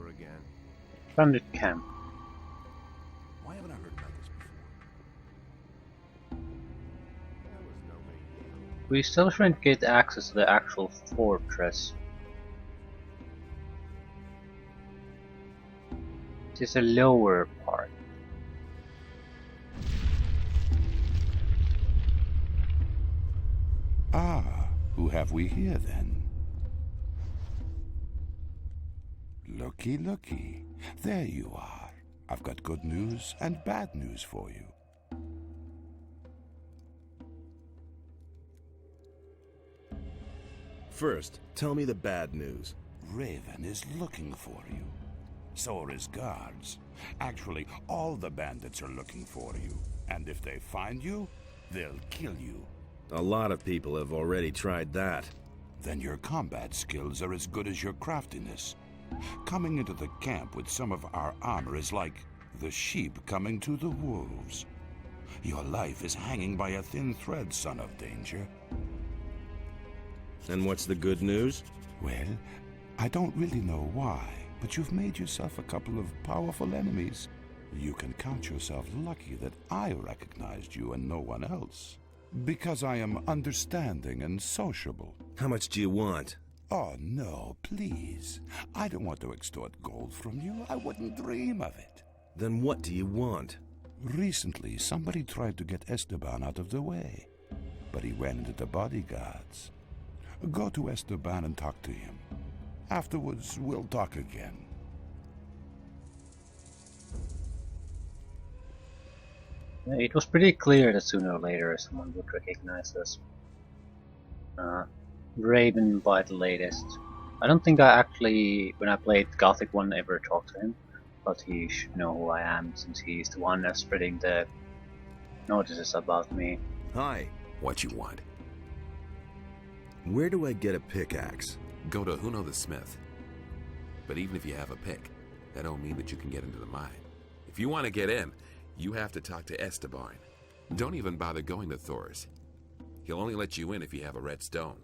here again? Bandit camp. Why haven't I heard about this before? That was no big deal. We still trying to get access to the actual fortress. It is a lower part. Ah, who have we here then? Looky, looky. There you are. I've got good news and bad news for you. First, tell me the bad news. Raven is looking for you. So are his guards. Actually, all the bandits are looking for you. And if they find you, they'll kill you. A lot of people have already tried that. Then your combat skills are as good as your craftiness. Coming into the camp with some of our armor is like the sheep coming to the wolves. Your life is hanging by a thin thread, son of danger. And what's the good news? Well, I don't really know why, but you've made yourself a couple of powerful enemies. You can count yourself lucky that I recognized you and no one else. Because I am understanding and sociable. How much do you want? Oh, no, please. I don't want to extort gold from you. I wouldn't dream of it. Then what do you want? Recently, somebody tried to get Esteban out of the way, but he ran into the bodyguards. Go to Esteban and talk to him. Afterwards, we'll talk again. It was pretty clear that sooner or later someone would recognize us. Raven by the latest. I don't think I actually, when I played Gothic 1, ever talked to him, but he should know who I am since he's the one that's spreading the notices about me. Hi. What you want? Where do I get a pickaxe? Go to Huno the Smith. But even if you have a pick, that don't mean that you can get into the mine. If you want to get in, you have to talk to Esteban. Don't even bother going to Thor's. He'll only let you in if you have a red stone.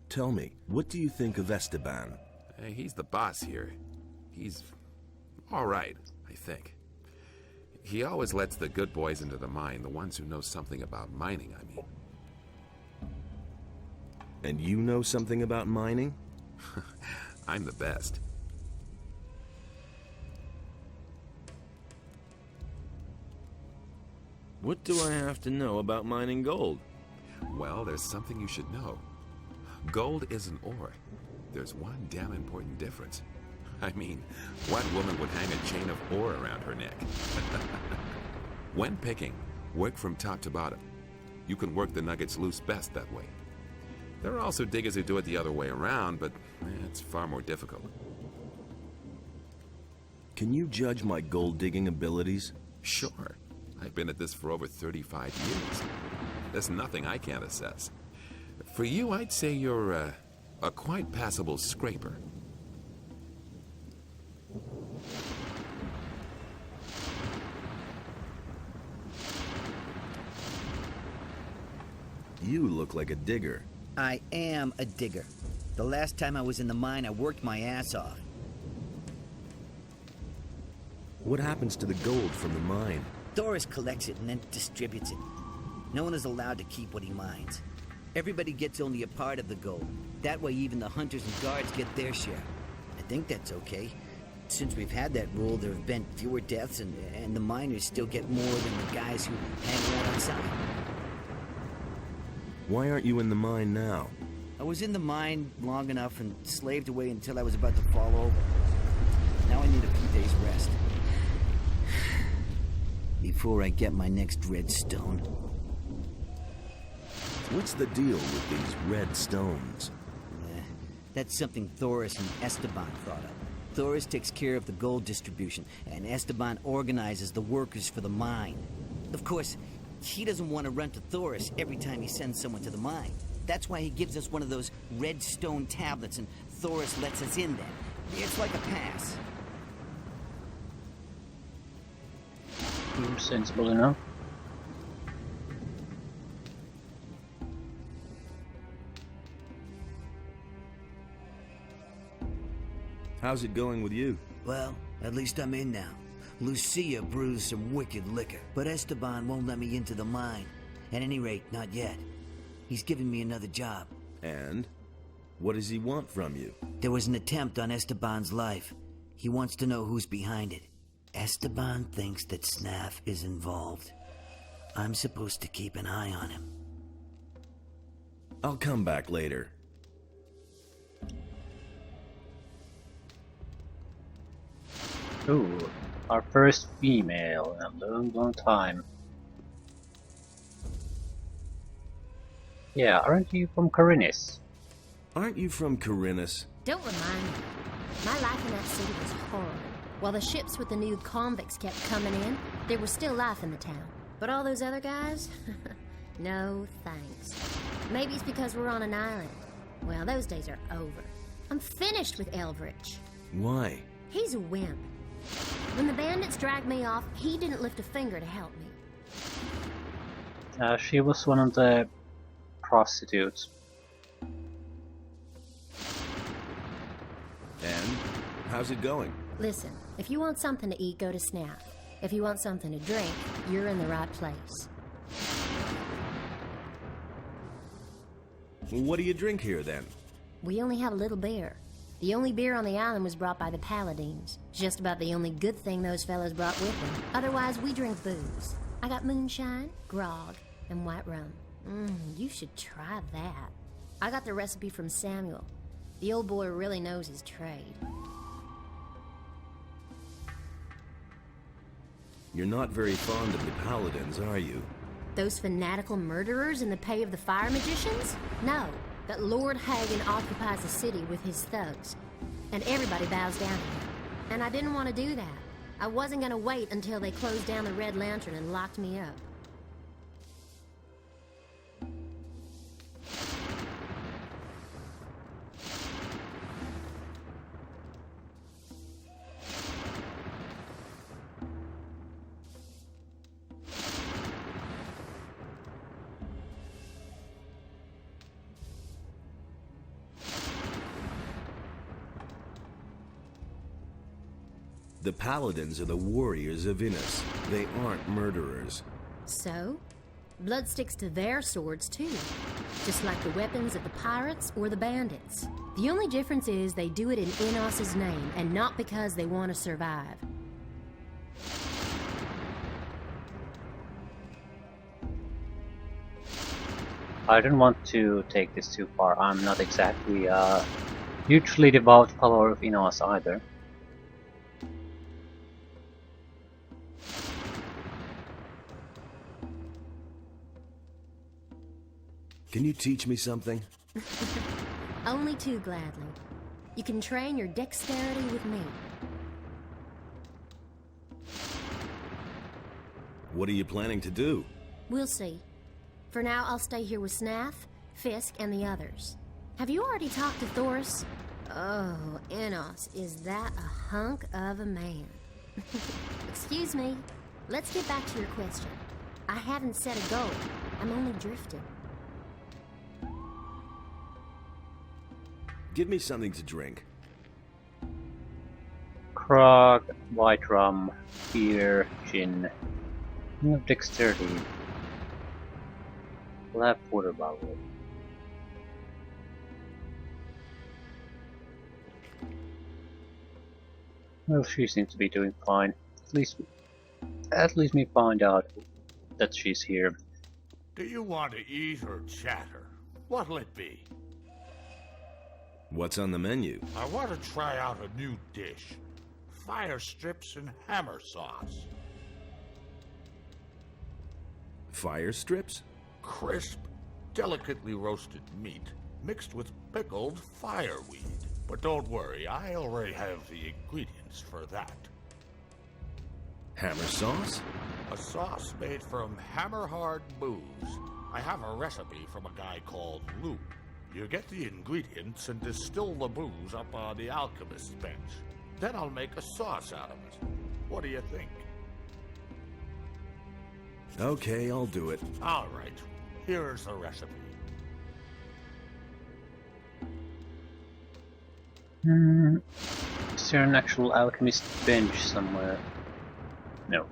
Tell me, what do you think of Esteban? Hey, he's the boss here. He's alright, I think. He always lets the good boys into the mine, the ones who know something about mining, I mean. And you know something about mining? I'm the best. What do I have to know about mining gold? Well, there's something you should know. Gold isn't ore. There's one damn important difference. I mean, what woman would hang a chain of ore around her neck? When picking, work from top to bottom. You can work the nuggets loose best that way. There are also diggers who do it the other way around, but it's far more difficult. Can you judge my gold digging abilities? Sure. I've been at this for over 35 years. There's nothing I can't assess. For you, I'd say you're a quite passable scraper. You look like a digger. I am a digger. The last time I was in the mine, I worked my ass off. What happens to the gold from the mine? Doris collects it and then distributes it. No one is allowed to keep what he mines. Everybody gets only a part of the gold. That way even the hunters and guards get their share. I think that's okay. Since we've had that rule, there have been fewer deaths and the miners still get more than the guys who hang around outside. Why aren't you in the mine now? I was in the mine long enough and slaved away until I was about to fall over. Now I need a few days rest. Before I get my next red stone. What's the deal with these red stones? That's something Thoris and Esteban thought up. Thoris takes care of the gold distribution, and Esteban organizes the workers for the mine. Of course, he doesn't want to run to Thoris every time he sends someone to the mine. That's why he gives us one of those red stone tablets, and Thoris lets us in then. It's like a pass. Seems sensible enough. How's it going with you? Well, at least I'm in now. Lucia brews some wicked liquor, but Esteban won't let me into the mine. At any rate, not yet. He's giving me another job. And? What does he want from you? There was an attempt on Esteban's life. He wants to know who's behind it. Esteban thinks that Snaff is involved. I'm supposed to keep an eye on him. I'll come back later. Ooh, our first female in a long, long time. Yeah, aren't you from Corinis? Aren't you from Corinis? Don't remind me. My life in that city was horrible. While the ships with the new convicts kept coming in, there was still life in the town. But all those other guys? No thanks. Maybe it's because we're on an island. Well, those days are over. I'm finished with Elvrich. Why? He's a wimp. When the bandits dragged me off, he didn't lift a finger to help me. She was one of the prostitutes. And? How's it going? Listen, if you want something to eat, go to Snaff. If you want something to drink, you're in the right place. Well, what do you drink here, then? We only have a little beer. The only beer on the island was brought by the Paladins. Just about the only good thing those fellows brought with them. Otherwise, we drink booze. I got moonshine, grog, and white rum. You should try that. I got the recipe from Samuel. The old boy really knows his trade. You're not very fond of the Paladins, are you? Those fanatical murderers in the pay of the fire magicians? No, but Lord Hagen occupies the city with his thugs. And everybody bows down to him. And I didn't want to do that. I wasn't going to wait until they closed down the Red Lantern and locked me up. The Paladins are the warriors of Innis. They aren't murderers. So? Blood sticks to their swords, too. Just like the weapons of the pirates or the bandits. The only difference is they do it in Innos's name, and not because they want to survive. I don't want to take this too far. I'm not exactly a hugely devout follower of Innos either. Can you teach me something? Only too gladly. You can train your dexterity with me. What are you planning to do? We'll see. For now, I'll stay here with Snaff, Fisk, and the others. Have you already talked to Thoris? Oh, Innos, is that a hunk of a man? Excuse me. Let's get back to your question. I haven't set a goal. I'm only drifting. Give me something to drink. Krog, white rum, beer, gin. No dexterity. Lab water bottle. Well, she seems to be doing fine. At least me find out that she's here. Do you want to eat or chatter? What'll it be? What's on the menu? I want to try out a new dish. Fire strips and hammer sauce. Fire strips? Crisp, delicately roasted meat mixed with pickled fireweed. But don't worry, I already have the ingredients for that. Hammer sauce? A sauce made from hammer-hard booze. I have a recipe from a guy called Lou. You get the ingredients and distill the booze up on the alchemist's bench. Then I'll make a sauce out of it. What do you think? Okay, I'll do it. All right, here's the recipe. Is there an actual alchemist bench somewhere? No.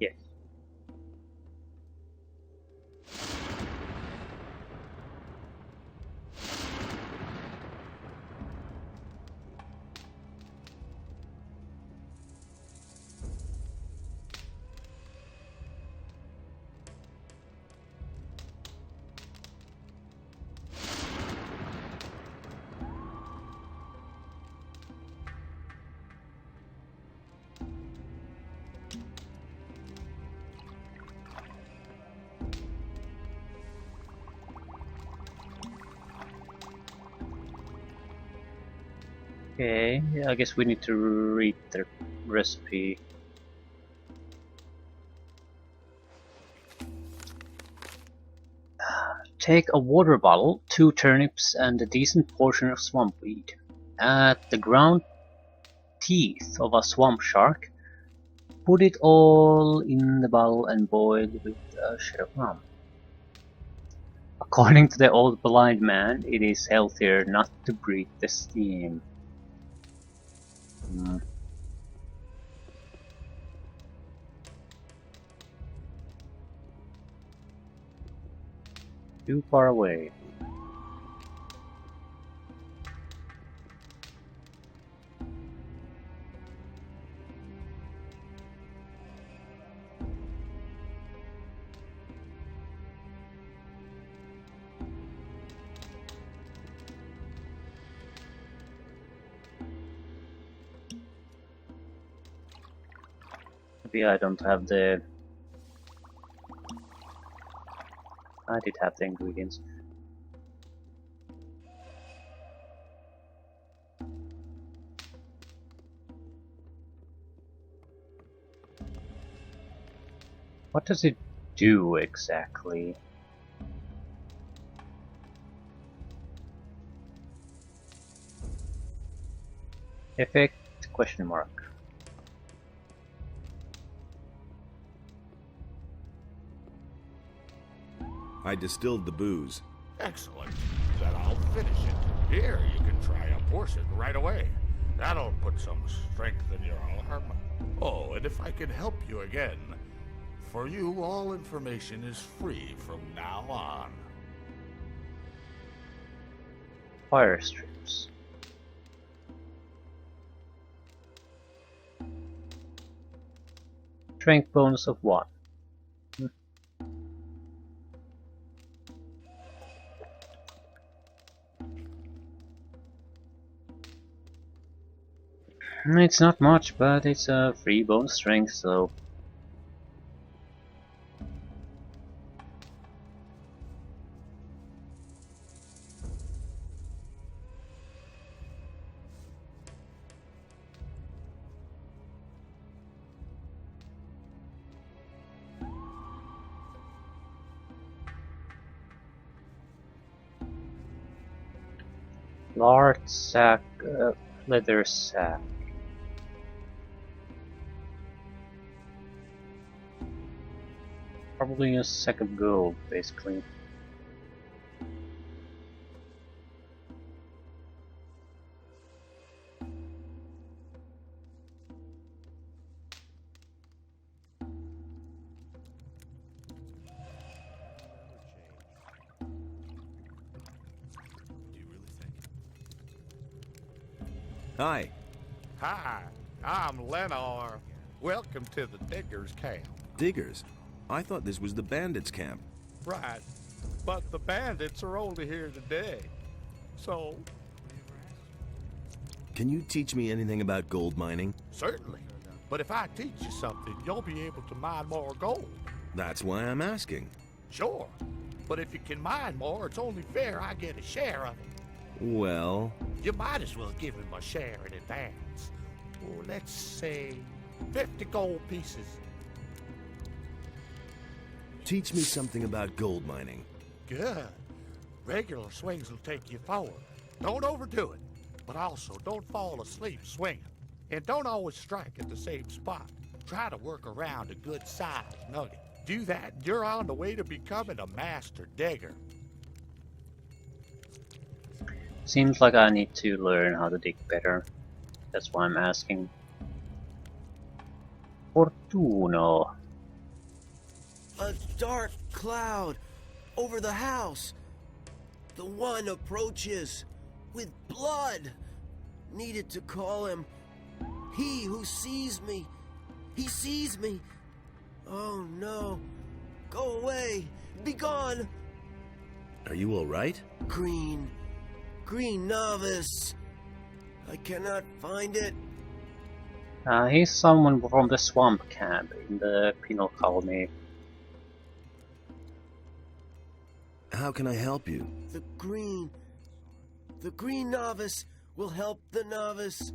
Yes. Okay, I guess we need to read the recipe. Take a water bottle, 2 turnips, and a decent portion of swampweed. Add the ground teeth of a swamp shark. Put it all in the bottle and boil with a shit of rum. According to the old blind man, it is healthier not to breathe the steam. Too far away. Maybe I don't have the... I did have the ingredients. What does it do exactly? Effect question mark. I distilled the booze. Excellent. Then I'll finish it. Here, you can try a portion right away. That'll put some strength in your arm. Oh, and if I can help you again, for you, all information is free from now on. Fire strips. Strength bonus of 1. It's not much, but it's a free bonus strength, so... Lard sack, leather sack. Probably a sack of gold, basically. Hi. Hi, I'm Lenore. Welcome to the Diggers Camp. Diggers? I thought this was the bandits' camp. Right, but the bandits are only here today. So, Can you teach me anything about gold mining? certainly. But if I teach you something, you'll be able to mine more gold. That's why I'm asking. Sure. But if you can mine more, it's only fair I get a share of it. Well, You might as well give him a share in advance. Oh, let's say 50 gold pieces. teach me something about gold mining. Good. Regular swings will take you forward. Don't overdo it. But also, don't fall asleep swinging. And don't always strike at the same spot. Try to work around a good-sized nugget. Do that, you're on the way to becoming a master digger. Seems like I need to learn how to dig better. That's why I'm asking. Fortuno. A dark cloud over the house. The one approaches with blood. Needed to call him. He who sees me. He sees me. Oh no. Go away. Be gone. Are you all right? Green novice. I cannot find it. He's someone from the swamp camp in the penal colony. How can I help you? The green novice will help the novice.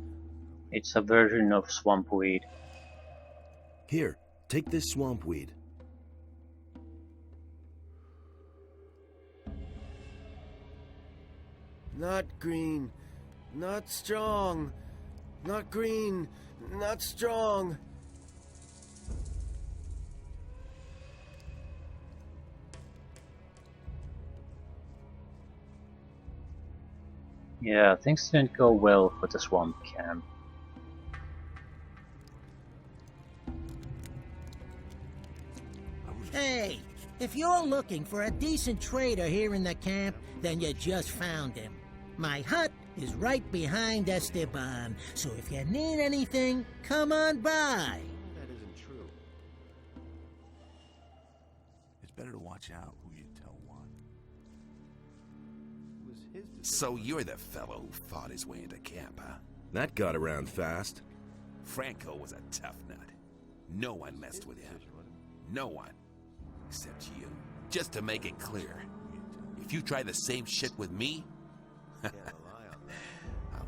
It's a version of swamp weed. Here, take this swamp weed. Not green, not strong. Not green, not strong. Yeah, things didn't go well for the swamp camp. Hey, if you're looking for a decent trader here in the camp, then you just found him. My hut is right behind Esteban, so if you need anything, come on by. That isn't true. It's better to watch out who you tell one. It was his decision. So you're the fellow who fought his way into camp, huh? That got around fast. Franco was a tough nut. No one messed with him. No one. Except you. Just to make it clear, if you try the same shit with me, I'll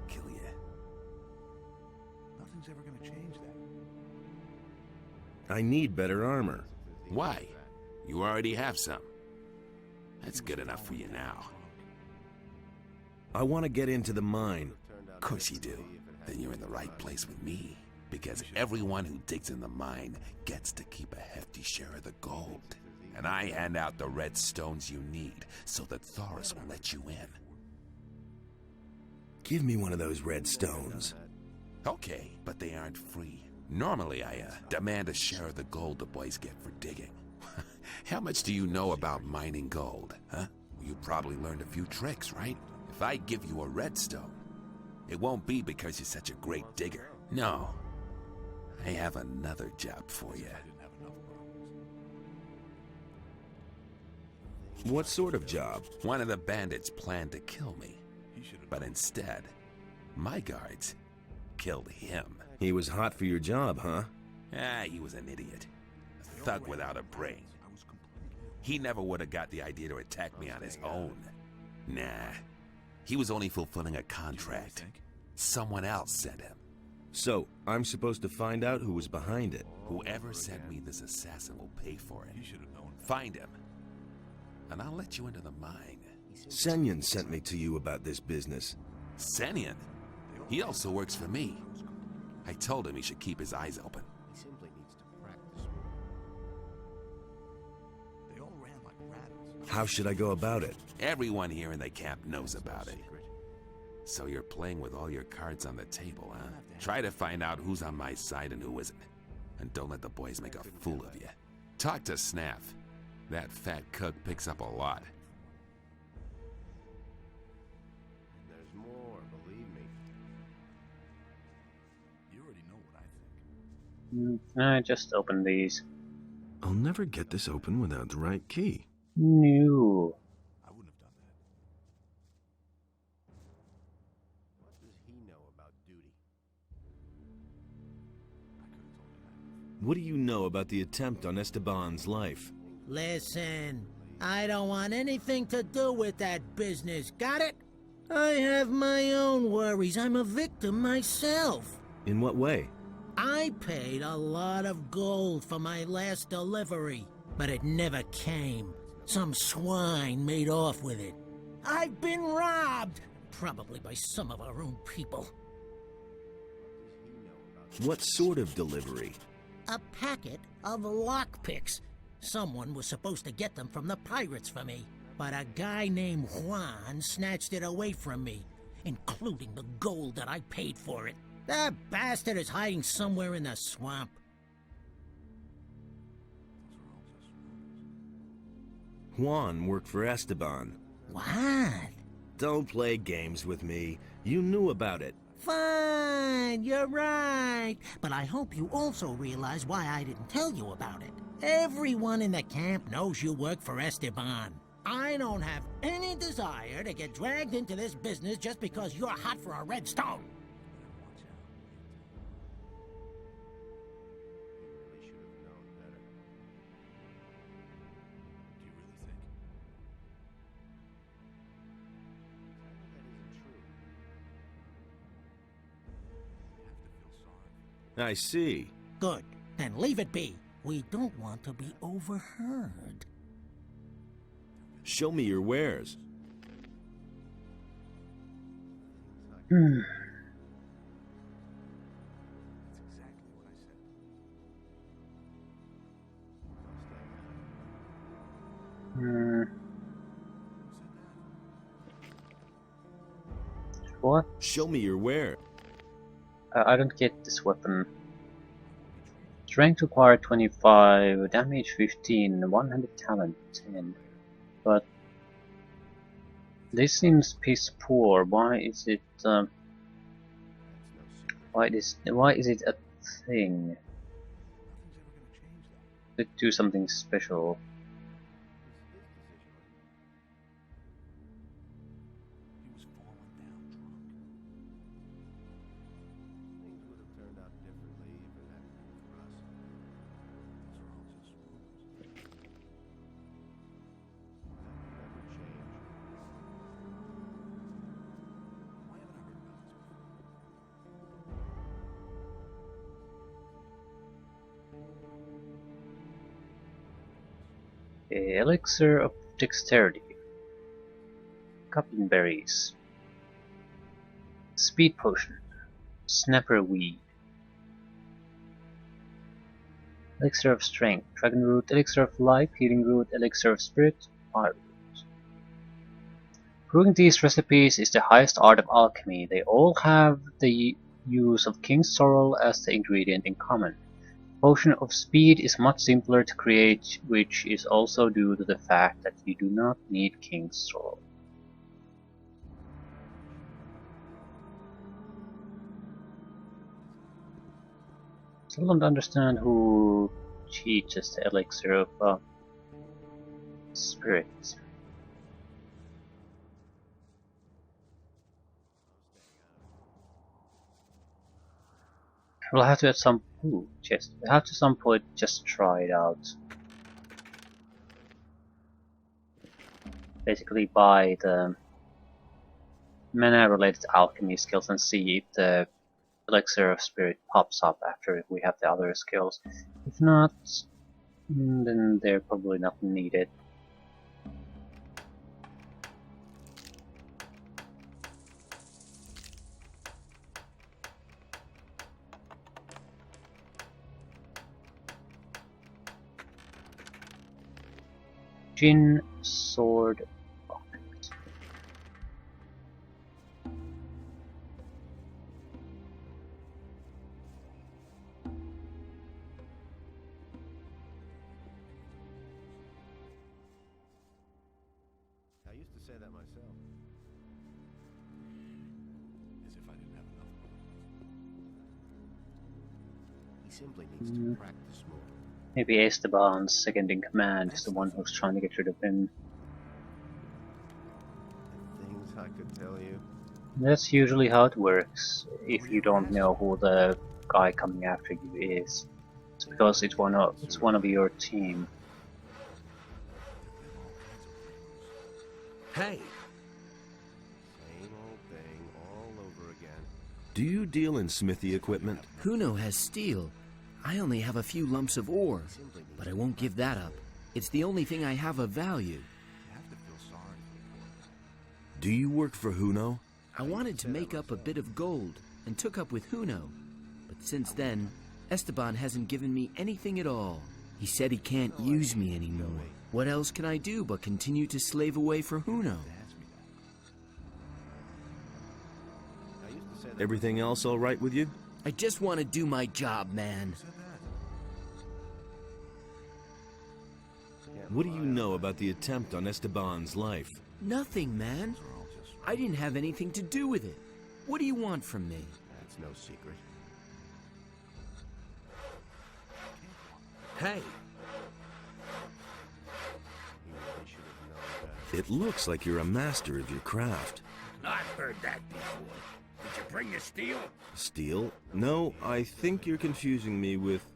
kill you. Nothing's ever gonna change that. I need better armor. Why? You already have some. That's good enough for you now. I want to get into the mine. Of course you do. Then you're in the right place with me. Because everyone who digs in the mine gets to keep a hefty share of the gold. And I hand out the red stones you need so that Thoris will let you in. Give me one of those red stones. Okay, but they aren't free. Normally I demand a share of the gold the boys get for digging. How much do you know about mining gold, huh? You probably learned a few tricks, right? If I give you a redstone, it won't be because you're such a great digger. No. I have another job for you. What sort of job? One of the bandits planned to kill me. But instead, my guards killed him. He was hot for your job, huh? He was an idiot. A thug without a brain. He never would have got the idea to attack me on his own. Nah. He was only fulfilling a contract. Someone else sent him. So, I'm supposed to find out who was behind it. Whoever sent me this assassin will pay for it. Find him. And I'll let you into the mine. Senyan sent me to you about this business. Senyan? He also works for me. I told him he should keep his eyes open. He simply needs to practice. They all ran like rabbits. How should I go about it? Everyone here in the camp knows about it. So you're playing with all your cards on the table, huh? Try to find out who's on my side and who isn't. And don't let the boys make a fool of you. Talk to Snaff. That fat cook picks up a lot. There's more, believe me. You already know what I think. I just opened these. I'll never get this open without the right key. No. I wouldn't have done that. What does he know about duty? I could have told you that. What do you know about the attempt on Esteban's life? Listen, I don't want anything to do with that business, got it? I have my own worries. I'm a victim myself. In what way? I paid a lot of gold for my last delivery, but it never came. Some swine made off with it. I've been robbed, probably by some of our own people. What sort of delivery? A packet of lockpicks. Someone was supposed to get them from the pirates for me, but a guy named Juan snatched it away from me, including the gold that I paid for it. That bastard is hiding somewhere in the swamp. Juan worked for Esteban. What? Don't play games with me. You knew about it. Fine, you're right. But I hope you also realize why I didn't tell you about it. Everyone in the camp knows you work for Esteban. I don't have any desire to get dragged into this business just because you're hot for a red stone. You really should have known better. Do you really think? That isn't true. You have to feel sorry. I see. Good. Then leave it be. We don't want to be overheard. Show me your wares. That's exactly what I said. What? Show me your wares. I don't get this weapon. Strength required 25, damage 15, 100 talent 10. But this seems piss poor. Why is it? Why is it a thing? To do something special. He was falling down drunk. Things would have turned out differently if it hadn't been for us. Those are all just rumors. That would never change. Why haven't I heard about this before? Elixir of Dexterity. Goblin Berries. Speed Potion. Snapper Weed. Elixir of Strength. Dragon Root. Elixir of Life. Healing Root. Elixir of Spirit. Fire Root. Brewing these recipes is the highest art of alchemy. They all have the use of King's Sorrel as the ingredient in common. Potion of Speed is much simpler to create, which is also due to the fact that you do not need King's Sorrel. Still don't understand who teaches the elixir of spirit. We'll have to at some we'll have to at some point just try it out. Basically buy the mana related alchemy skills and see if the elixir of spirit pops up after we have the other skills. If not, then they're probably not needed. Jin Sword Bucket. I used to say that myself. As if I didn't have enough bullets. He simply needs to practice more. Maybe Esteban's second in command is the one who's trying to get rid of him. The things I could tell you. That's usually how it works if you don't know who the guy coming after you is. It's because it's one of your team. Hey! Same old thing all over again. Do you deal in smithy equipment? Huno has steel. I only have a few lumps of ore, but I won't give that up. It's the only thing I have of value. You have to feel sorry for the poor guy. Do you work for Huno? I wanted to make up a bit of gold and took up with Huno, but since then, Esteban hasn't given me anything at all. He said he can't use me anymore. What else can I do but continue to slave away for Huno? Everything else all right with you? I just want to do my job, man. What do you know about the attempt on Esteban's life? Nothing, man. I didn't have anything to do with it. What do you want from me? That's no secret. Hey! He really should have known better. It looks like you're a master of your craft. I've heard that before. Did you bring your steel? Steel? No, I think you're confusing me with...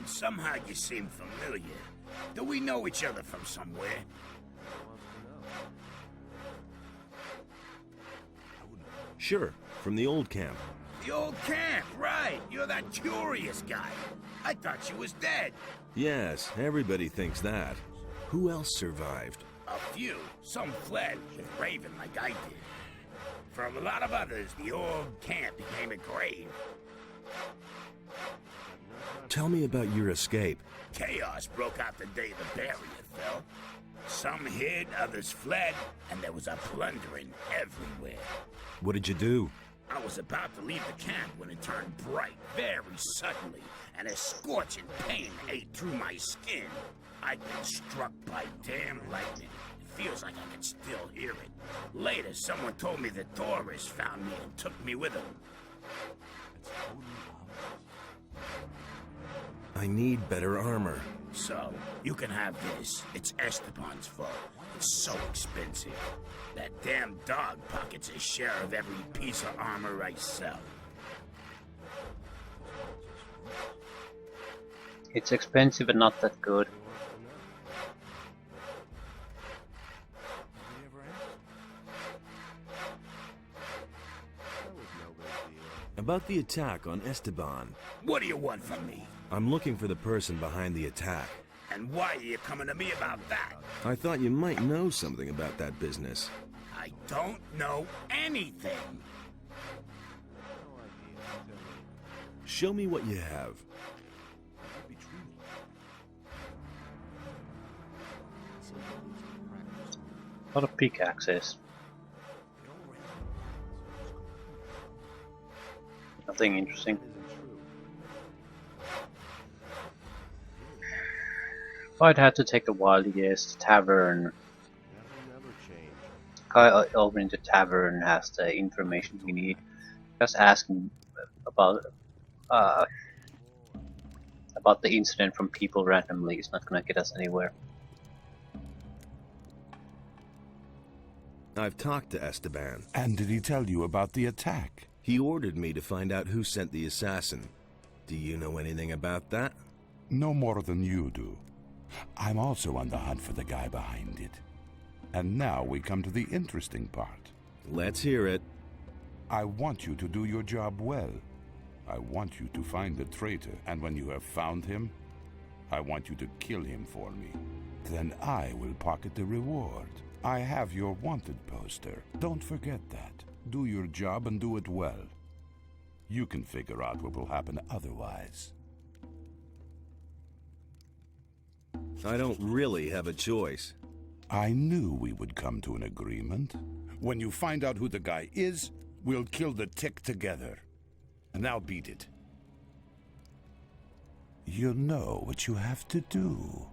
Somehow you seem familiar. Do we know each other from somewhere? Sure, from the old camp. The old camp, right. You're that curious guy. I thought you was dead. Yes, everybody thinks that. Who else survived? A few. Some fled with Raven like I did. For a lot of others, the old camp became a grave. Tell me about your escape. Chaos broke out the day the barrier fell. Some hid, others fled, and there was a plundering everywhere. What did you do? I was about to leave the camp when it turned bright very suddenly, and a scorching pain ate through my skin. I'd been struck by damn lightning. It feels like I can still hear it. Later, someone told me that Doris found me and took me with him. I need better armor. So, you can have this. It's Esteban's fault. It's so expensive. That damn dog pockets a share of every piece of armor I sell. It's expensive but not that good. About the attack on Esteban. What do you want from me? I'm looking for the person behind the attack. And why are you coming to me about that? I thought you might know something about that business. I don't know anything. Show me what you have. A lot of pickaxes. Nothing interesting. If I'd had to take a wild guess, the tavern. Guy over in the tavern has the information we need. Just asking about the incident from people randomly is not gonna get us anywhere. I've talked to Esteban. And did he tell you about the attack? He ordered me to find out who sent the assassin. Do you know anything about that? No more than you do. I'm also on the hunt for the guy behind it. And now we come to the interesting part. Let's hear it. I want you to do your job well. I want you to find the traitor, and when you have found him, I want you to kill him for me. Then I will pocket the reward. I have your wanted poster. Don't forget that. Do your job and do it well. You can figure out what will happen otherwise. I don't really have a choice. I knew we would come to an agreement. When you find out who the guy is, we'll kill the tick together. Now beat it. You know what you have to do.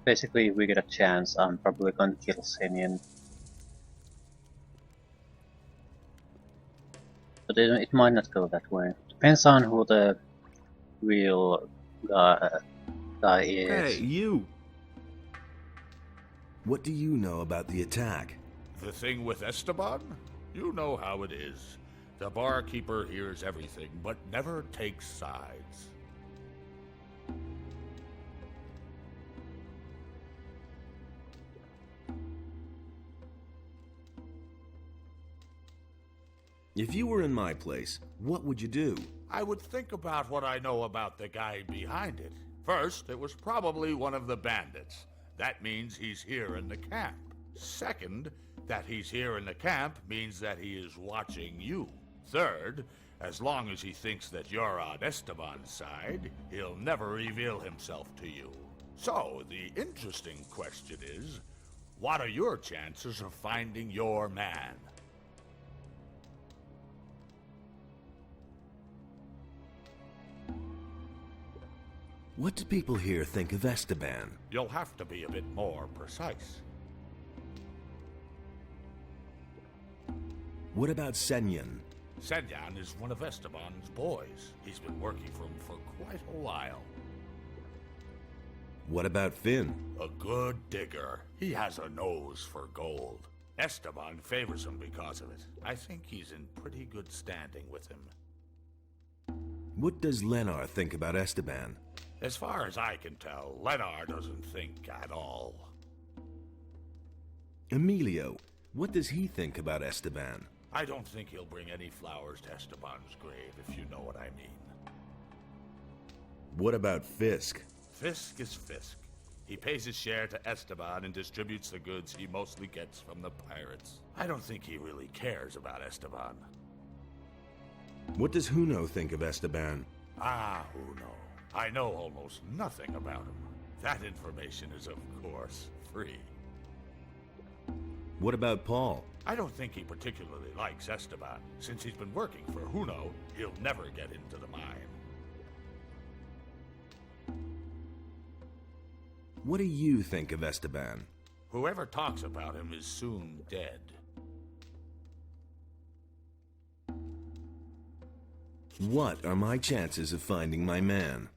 Basically, if we get a chance, I'm probably going to kill Senian. But it might not go that way. Depends on who the real guy is. Hey, you! What do you know about the attack? The thing with Esteban? You know how it is. The barkeeper hears everything, but never takes sides. If you were in my place, what would you do? I would think about what I know about the guy behind it. First, it was probably one of the bandits. That means he's here in the camp. Second, that he's here in the camp means that he is watching you. Third, As long as he thinks that you're on Esteban's side, he'll never reveal himself to you. So, the interesting question is, what are your chances of finding your man? What do people here think of Esteban? You'll have to be a bit more precise. What about Senyan? Senyan is one of Esteban's boys. He's been working for him for quite a while. What about Finn? A good digger. He has a nose for gold. Esteban favors him because of it. I think he's in pretty good standing with him. What does Lenar think about Esteban? As far as I can tell, Lenar doesn't think at all. Emilio, what does he think about Esteban? I don't think he'll bring any flowers to Esteban's grave, if you know what I mean. What about Fisk? Fisk is Fisk. He pays his share to Esteban and distributes the goods he mostly gets from the pirates. I don't think he really cares about Esteban. What does Huno think of Esteban? Ah, Huno. I know almost nothing about him. That information is, of course, free. What about Paul? I don't think he particularly likes Esteban. Since he's been working for Huno, he'll never get into the mine. What do you think of Esteban? Whoever talks about him is soon dead. What are my chances of finding my man?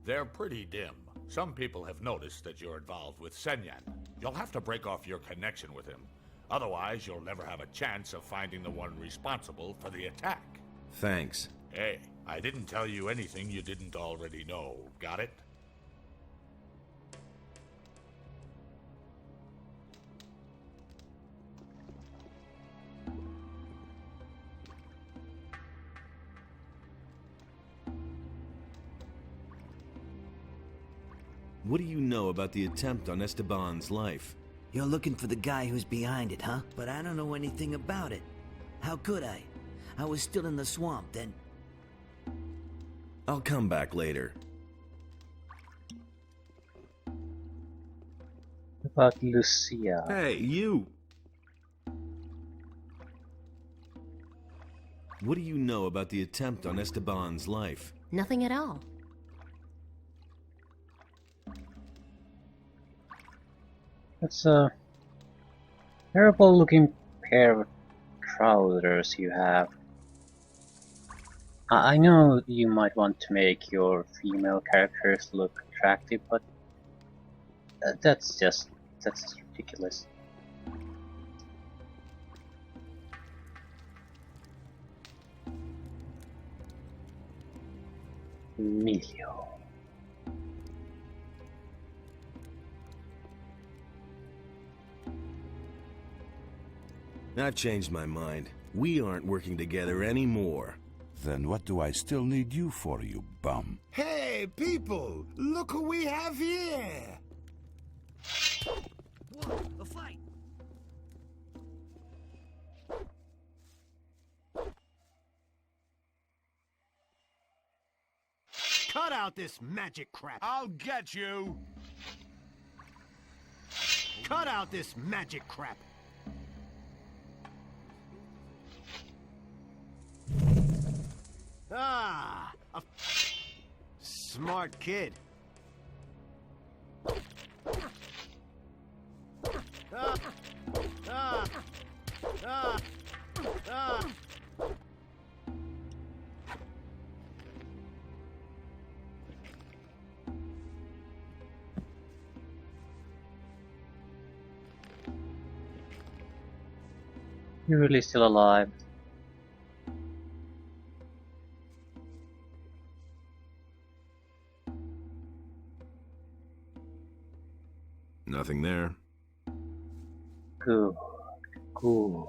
They're pretty dim. Some people have noticed that you're involved with Senyan. You'll have to break off your connection with him. Otherwise, you'll never have a chance of finding the one responsible for the attack. Thanks. Hey, I didn't tell you anything you didn't already know. Got it? What do you know about the attempt on Esteban's life? You're looking for the guy who's behind it, huh? But I don't know anything about it. How could I? I was still in the swamp then. I'll come back later. About Lucia. Hey, you! What do you know about the attempt on Esteban's life? Nothing at all. That's a terrible looking pair of trousers you have. I know you might want to make your female characters look attractive, but that's just ridiculous. Emilio. I've changed my mind. We aren't working together anymore. Then what do I still need you for, you bum? Hey, people! Look who we have here! Whoa, a fight! Cut out this magic crap! I'll get you! Cut out this magic crap! Ah! A smart kid. Ah! Ah! Ah! Ah! You're really still alive. Nothing there. Good. Good.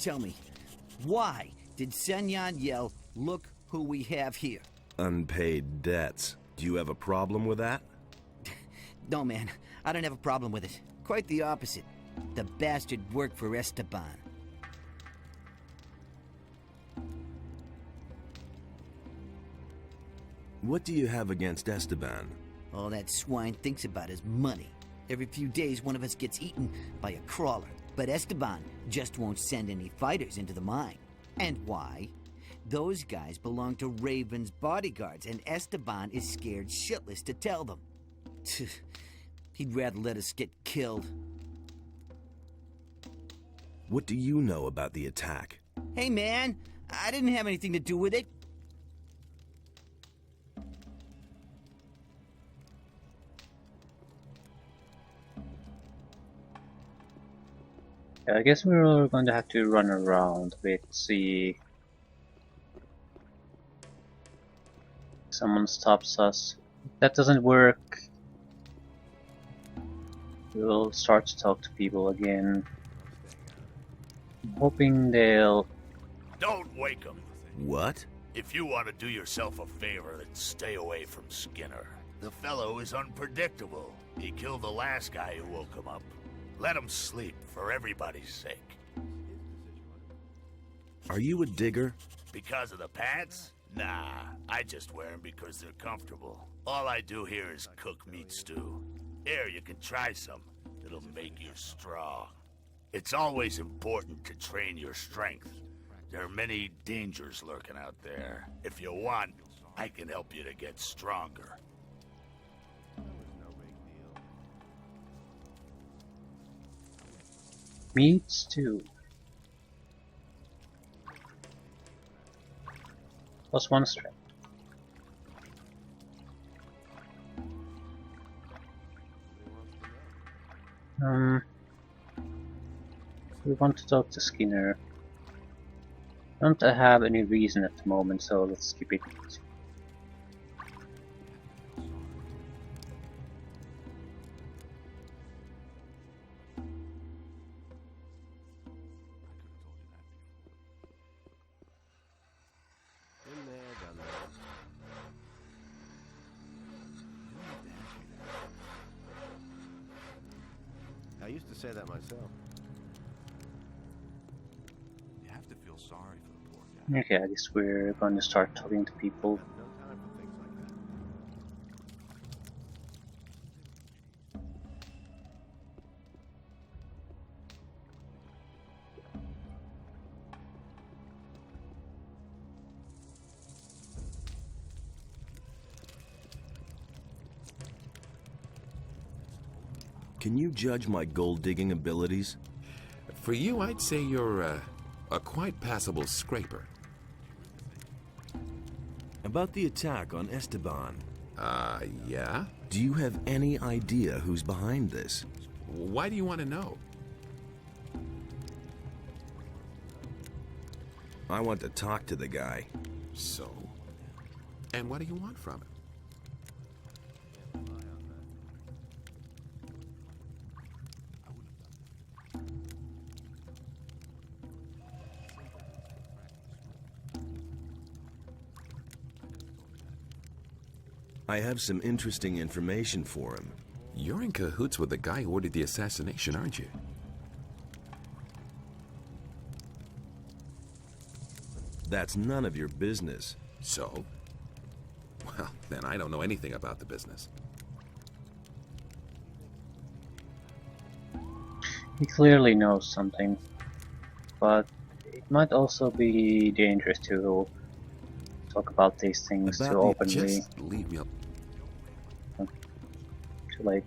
Tell me, why did Senyan yell, "Look who we have here. Unpaid debts. Do you have a problem with that? No, man, I don't have a problem with it. Quite the opposite. The bastard worked for Esteban. What do you have against Esteban? All that swine thinks about is money. Every few days, one of us gets eaten by a crawler. But Esteban just won't send any fighters into the mine. And why? Those guys belong to Raven's bodyguards, and Esteban is scared shitless to tell them. He'd rather let us get killed. What do you know about the attack? Hey, man, I didn't have anything to do with it. Yeah, I guess we're going to have to run around a bit, see if someone stops us. If that doesn't work, we'll start to talk to people again. I'm hoping they'll... Don't wake him. What? If you want to do yourself a favor, then stay away from Skinner. The fellow is unpredictable. He killed the last guy who woke him up. Let him sleep, for everybody's sake. Are you a digger? Because of the pants? Nah, I just wear them because they're comfortable. All I do here is cook meat stew. Here, you can try some. It'll make you strong. It's always important to train your strength. There are many dangers lurking out there. If you want, I can help you to get stronger. Meat stew. +1 strength. We want to talk to Skinner. Don't have any reason at the moment, so let's keep it easy. I used to say that myself. You have to feel sorry for the poor guy. Okay, I guess we're going to start talking to people. No time for things like that. Can you judge my gold-digging abilities? For you, I'd say you're a quite passable scraper. About the attack on Esteban. Yeah? Do you have any idea who's behind this? Why do you want to know? I want to talk to the guy. So? And what do you want from him? I have some interesting information for him. You're in cahoots with the guy who ordered the assassination, aren't you? That's none of your business. So? Well, then I don't know anything about the business. He clearly knows something, but it might also be dangerous to talk about these things too openly. Just leave me alone. Too late.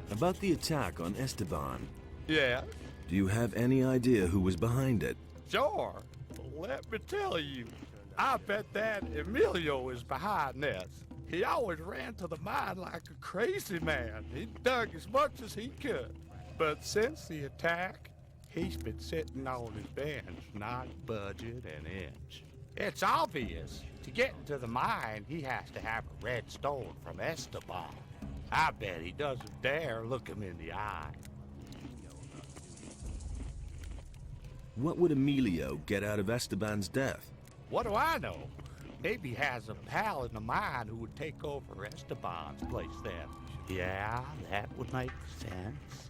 About the attack on Esteban. Yeah, Do you have any idea who was behind it? sure. Let me tell you, I bet that Emilio is behind this. He always ran to the mine like a crazy man. He dug as much as he could. But since the attack, he's been sitting on his bench, not budging an inch. It's obvious. To get into the mine, he has to have a red stone from Esteban. I bet he doesn't dare look him in the eye. What would Emilio get out of Esteban's death? What do I know? Maybe he has a pal in the mine who would take over Esteban's place then. Yeah, that would make sense.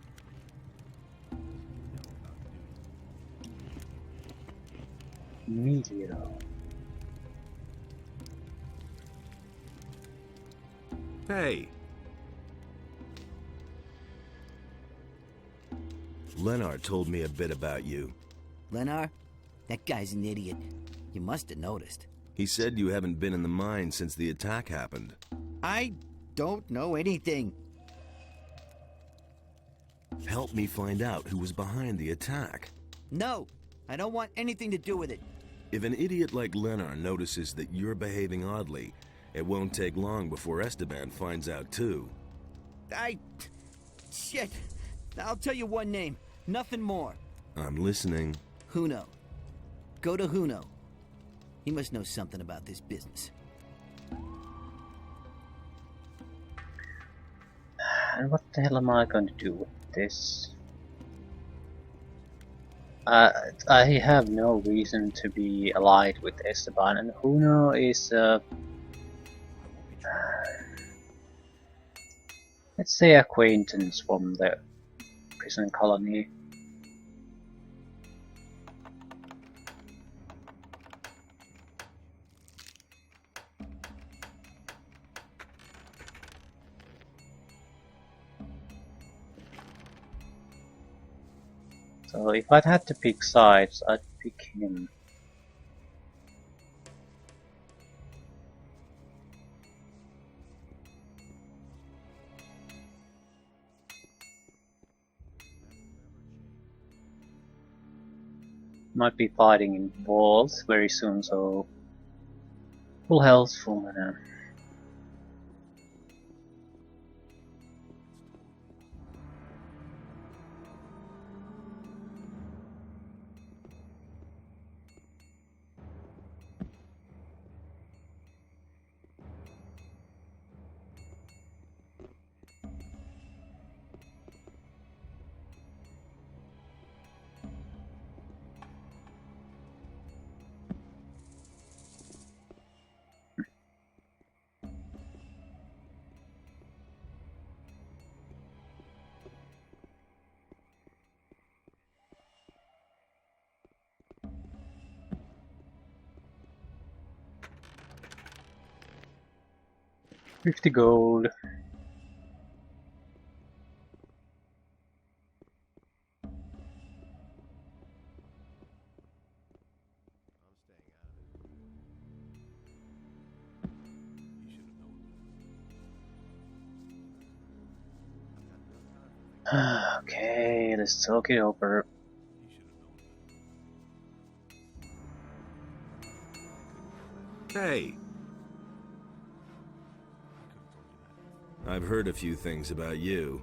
Emilio. Hey, Leonard told me a bit about you. Lenar? That guy's an idiot. You must have noticed. He said you haven't been in the mine since the attack happened. I don't know anything. Help me find out who was behind the attack. No, I don't want anything to do with it. If an idiot like Leonard notices that you're behaving oddly, it won't take long before Esteban finds out too. Shit. I'll tell you one name. Nothing more. I'm listening. Huno. Go to Huno. He must know something about this business. And what the hell am I going to do with this? I have no reason to be allied with Esteban, and Huno is let's say acquaintance from the prison colony. So if I'd had to pick sides, I'd pick him. Might be fighting in walls very soon, so full health, full mana. $50 gold. Okay, let's talk it over. hey. I've heard a few things about you.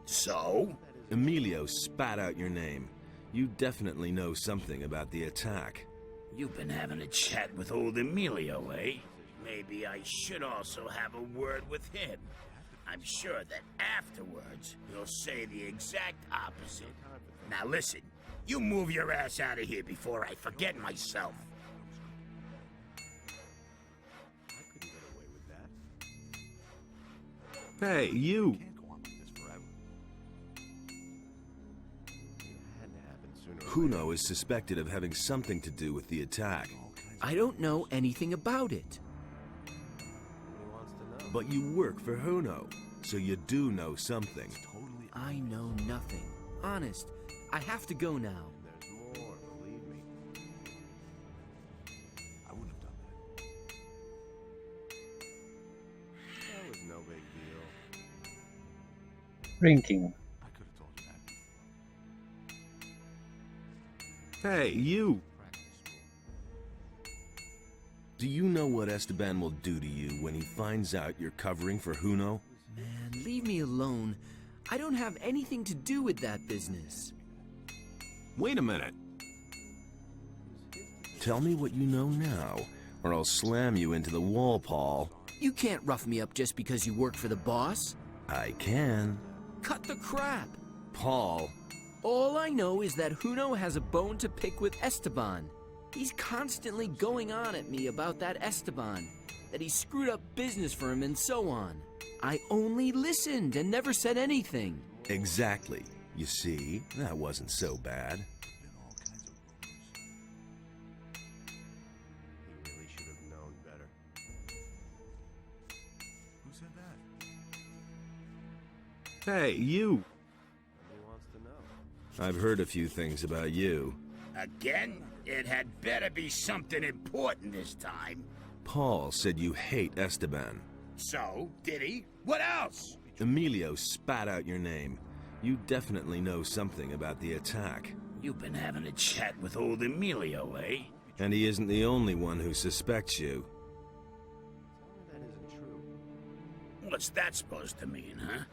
So? Emilio spat out your name. You definitely know something about the attack. You've been having a chat with old Emilio, eh? Maybe I should also have a word with him. I'm sure that afterwards, he'll say the exact opposite. Now listen, you move your ass out of here before I forget myself. Hey, you! Huno is suspected of having something to do with the attack. I don't know anything about it. But you work for Huno, so you do know something. I know nothing. Honest, I have to go now. There's more, believe me. I wouldn't have done that. That was no big deal. Drinking. I could have told you that. Hey, you! Do you know what Esteban will do to you when he finds out you're covering for Huno? Man, leave me alone. I don't have anything to do with that business. Wait a minute. Tell me what you know now, or I'll slam you into the wall, Paul. You can't rough me up just because you work for the boss. I can. Cut the crap. Paul. All I know is that Huno has a bone to pick with Esteban. He's constantly going on at me about that Esteban, that he screwed up business for him and so on. I only listened and never said anything. Exactly. You see, that wasn't so bad. He really should have known better. Who said that? Hey, you! Nobody wants to know. I've heard a few things about you. Again? It had better be something important this time. Paul said you hate Esteban. So, did he? What else? Emilio spat out your name. You definitely know something about the attack. You've been having a chat with old Emilio, eh? And he isn't the only one who suspects you. That isn't true. What's that supposed to mean, huh? I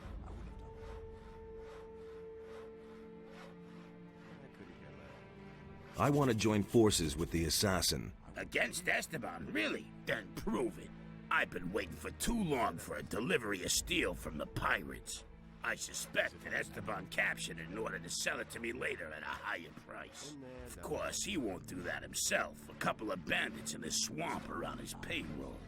couldn't care less. I want to join forces with the assassin. Against Esteban, really? Then prove it. I've been waiting for too long for a delivery of steel from the pirates. I suspect that Esteban captured it in order to sell it to me later at a higher price. Of course, he won't do that himself. A couple of bandits in the swamp are on his payroll.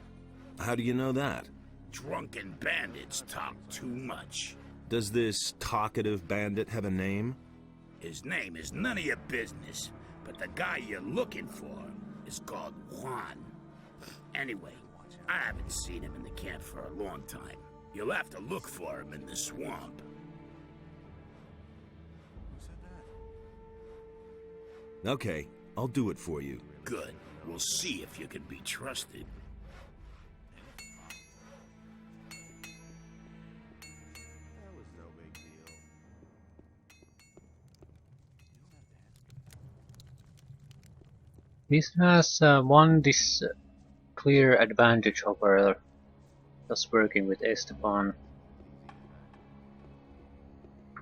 How do you know that? Drunken bandits talk too much. Does this talkative bandit have a name? His name is none of your business, but the guy you're looking for is called Juan. Anyway, I haven't seen him in the camp for a long time. You'll have to look for him in the swamp. Who said that? Okay, I'll do it for you. Good. We'll see if you can be trusted. That was no big deal. This has one clear advantage over us working with Esteban.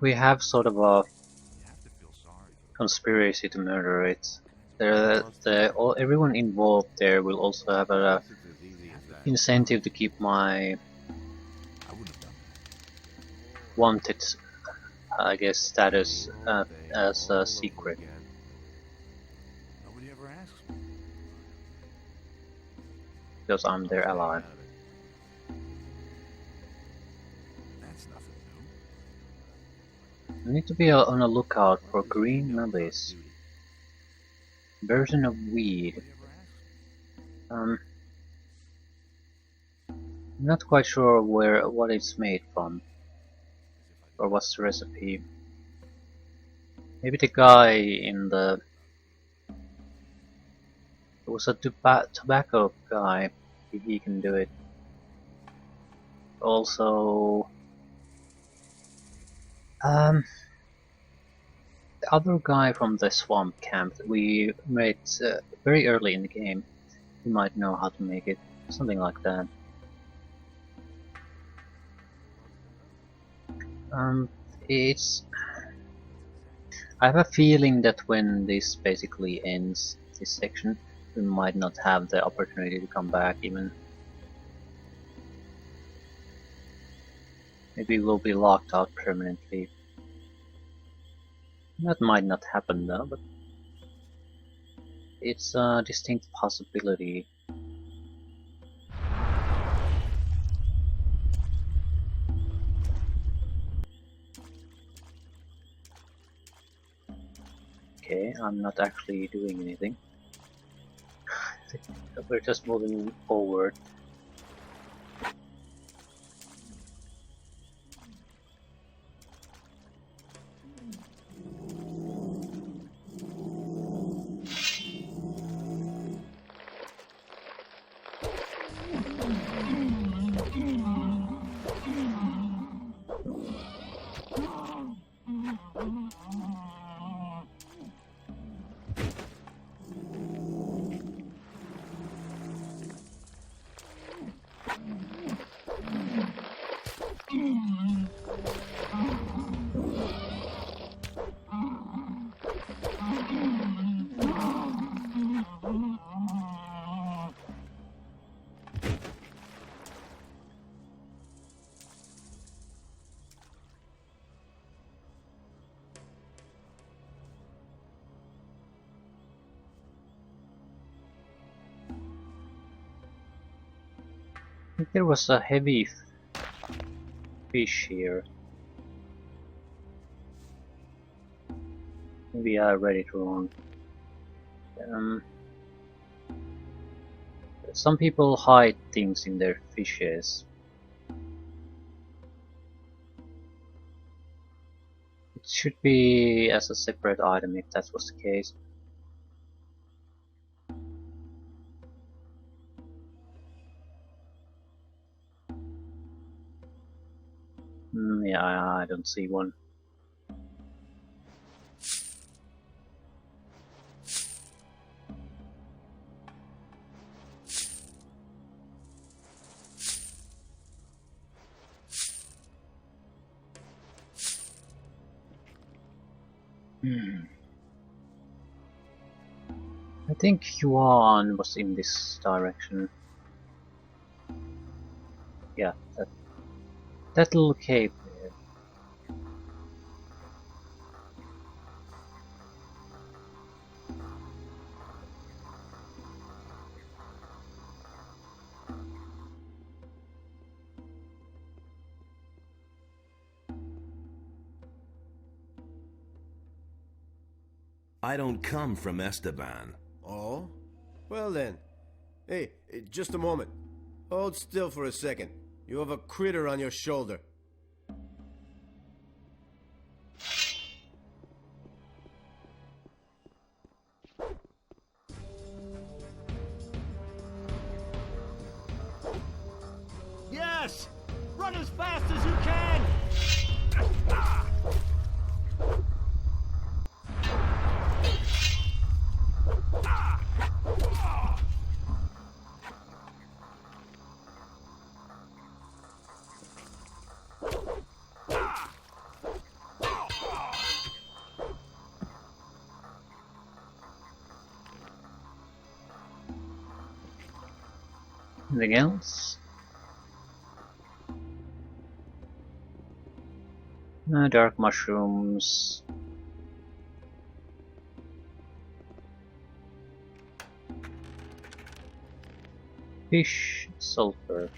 We have sort of a conspiracy to murder it. Everyone involved there will also have a incentive to keep my wanted, I guess, status as a secret. Nobody ever asks me. Because I'm their ally. That's nothing new. I need to be on a lookout for green lilies. Version of weed. I'm not quite sure what it's made from, or what's the recipe. Maybe the guy in the... It was a tobacco guy. He can do it. Also... the other guy from the swamp camp that we met very early in the game, he might know how to make it, something like that. It's... I have a feeling that when this basically ends, this section, we might not have the opportunity to come back even. Maybe we'll be locked out permanently. That might not happen though, but it's a distinct possibility. Okay, I'm not actually doing anything. We're just moving forward. think there was a heavy fish here. Maybe I read it wrong. Some people hide things in their fishes. It should be as a separate item if that was the case. Yeah, I don't see one. I think Yuan was in this direction. Yeah, that little cave there. I don't come from Esteban. Oh? Well then. Hey, just a moment. Hold still for a second. You have a critter on your shoulder. Yes! Run as fast as you can! Anything else? Dark mushrooms. Fish, sulfur.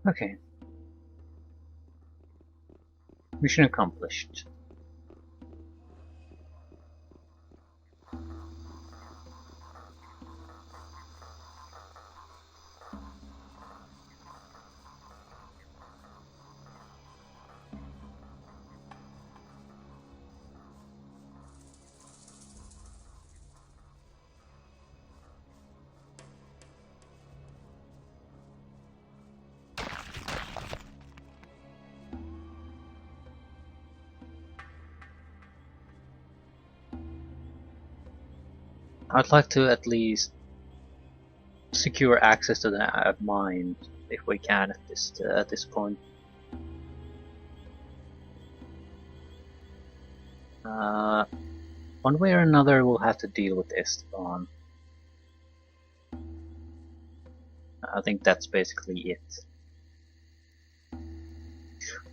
Okay. Mission accomplished. I'd like to at least secure access to the mine if we can at this point. One way or another, we'll have to deal with Esteban. I think that's basically it.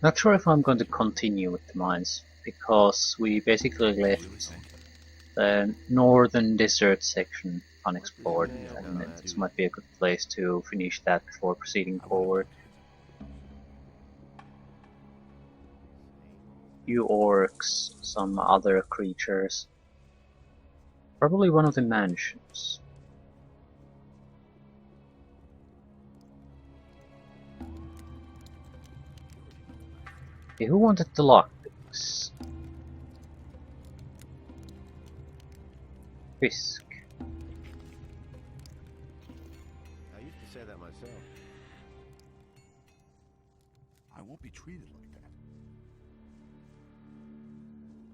Not sure if I'm going to continue with the mines, because we basically left the northern desert section unexplored, and this might be a good place to finish that before proceeding forward. Few orcs, some other creatures. Probably one of the mansions. Okay, who wanted the lockpicks? Fisk. I used to say that myself. I won't be treated like that.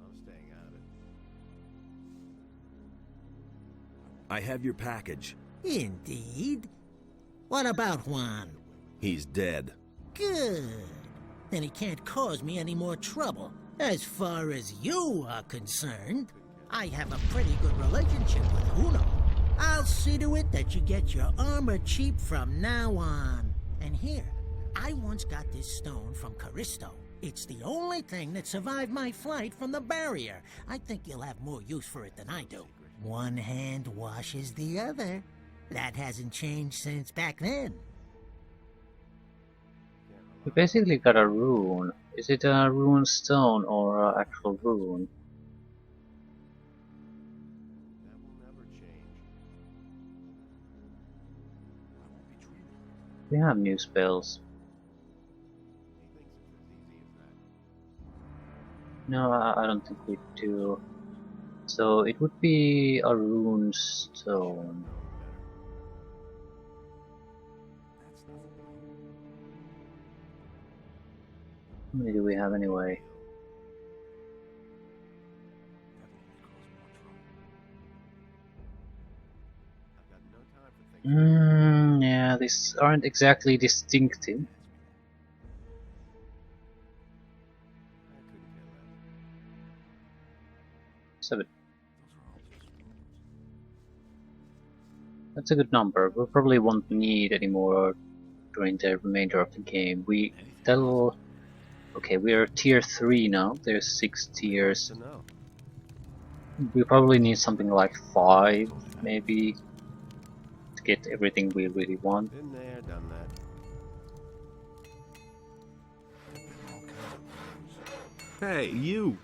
I'm staying out of it. I have your package. Indeed. What about Juan? He's dead. Good. Then he can't cause me any more trouble. As far as you are concerned, I have a pretty good relationship with Uno. I'll see to it that you get your armor cheap from now on. And here, I once got this stone from Callisto. It's the only thing that survived my flight from the barrier. I think you'll have more use for it than I do. One hand washes the other. That hasn't changed since back then. We basically got a rune. Is it a rune stone or an actual rune? That will never change. We have new spells. He thinks it's as easy as that. No, I don't think we do. So it would be a rune stone. How many do we have anyway? Yeah, these aren't exactly distinctive. Seven. That's a good number. We probably won't need any more during the remainder of the game. Okay, we are tier 3 now. There's 6 tiers. We probably need something like 5, maybe, to get everything we really want. Been there, done that. Hey, you!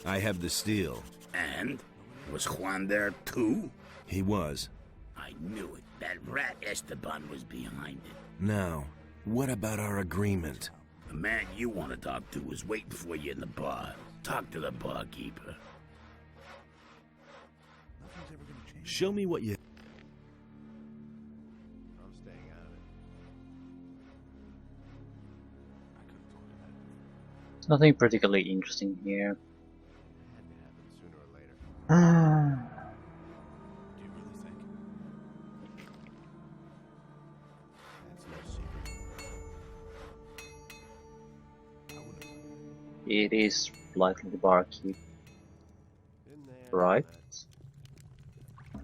I have the steel. And? Was Juan there too? He was. I knew it. That rat Esteban was behind it. Now, what about our agreement? The man you want to talk to is waiting for you in the bar. Talk to the barkeeper. Show me what you... I'm staying out of it. There's nothing particularly interesting here. It had to happen sooner or later. Do you really think? That's no secret. It is likely the barkeep, Been there, right? done that.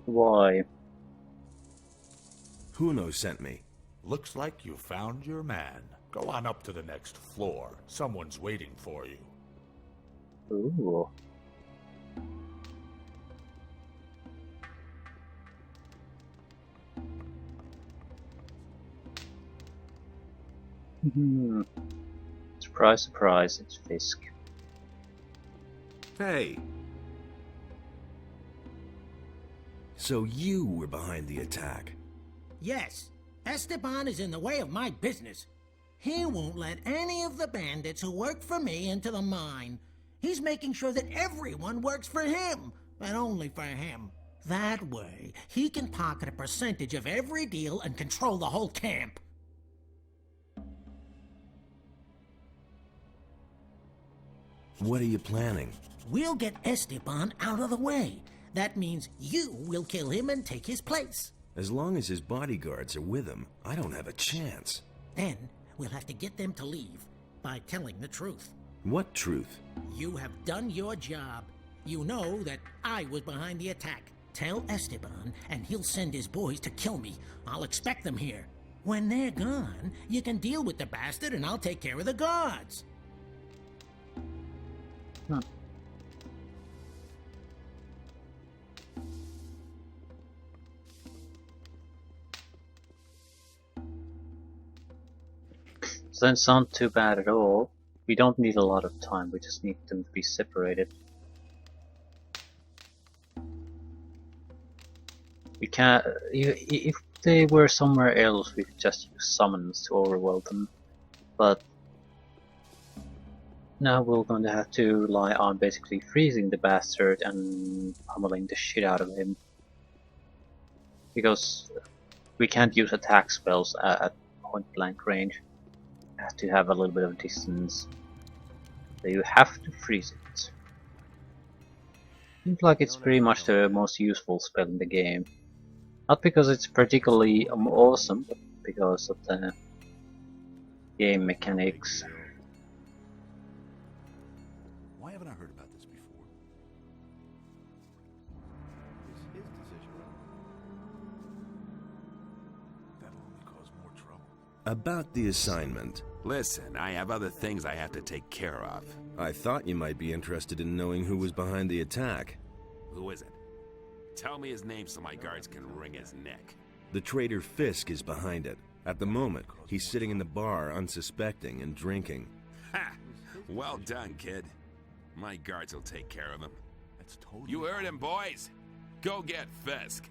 Why? Huno sent me. Looks like you found your man. Go on up to the next floor. Someone's waiting for you. Ooh. Surprise, surprise, it's Fisk. Hey! So you were behind the attack. Yes, Esteban is in the way of my business. He won't let any of the bandits who work for me into the mine. He's making sure that everyone works for him, and only for him. That way, he can pocket a percentage of every deal and control the whole camp. What are you planning? We'll get Esteban out of the way. That means you will kill him and take his place. As long as his bodyguards are with him, I don't have a chance. Then, we'll have to get them to leave by telling the truth. What truth? You have done your job. You know that I was behind the attack. Tell Esteban, and he'll send his boys to kill me. I'll expect them here. When they're gone, you can deal with the bastard, and I'll take care of the guards. Huh. Doesn't sound too bad at all. We don't need a lot of time, we just need them to be separated. We can't... If they were somewhere else, we could just use summons to overwhelm them. But now we're going to have to rely on basically freezing the bastard and pummeling the shit out of him. Because we can't use attack spells at point blank range. You have to have a little bit of distance. So you have to freeze it. Seems like it's pretty much the most useful spell in the game. Not because it's particularly awesome, but because of the game mechanics. Why haven't I heard about this before? It's his decision. That'll only cause more trouble. About the assignment. Listen, I have other things I have to take care of. I thought you might be interested in knowing who was behind the attack. Who is it? Tell me his name so my guards can wring his neck. The traitor Fisk is behind it. At the moment, he's sitting in the bar unsuspecting and drinking. Ha! Well done, kid. My guards will take care of him. That's totally... You heard him, boys. Go get Fisk.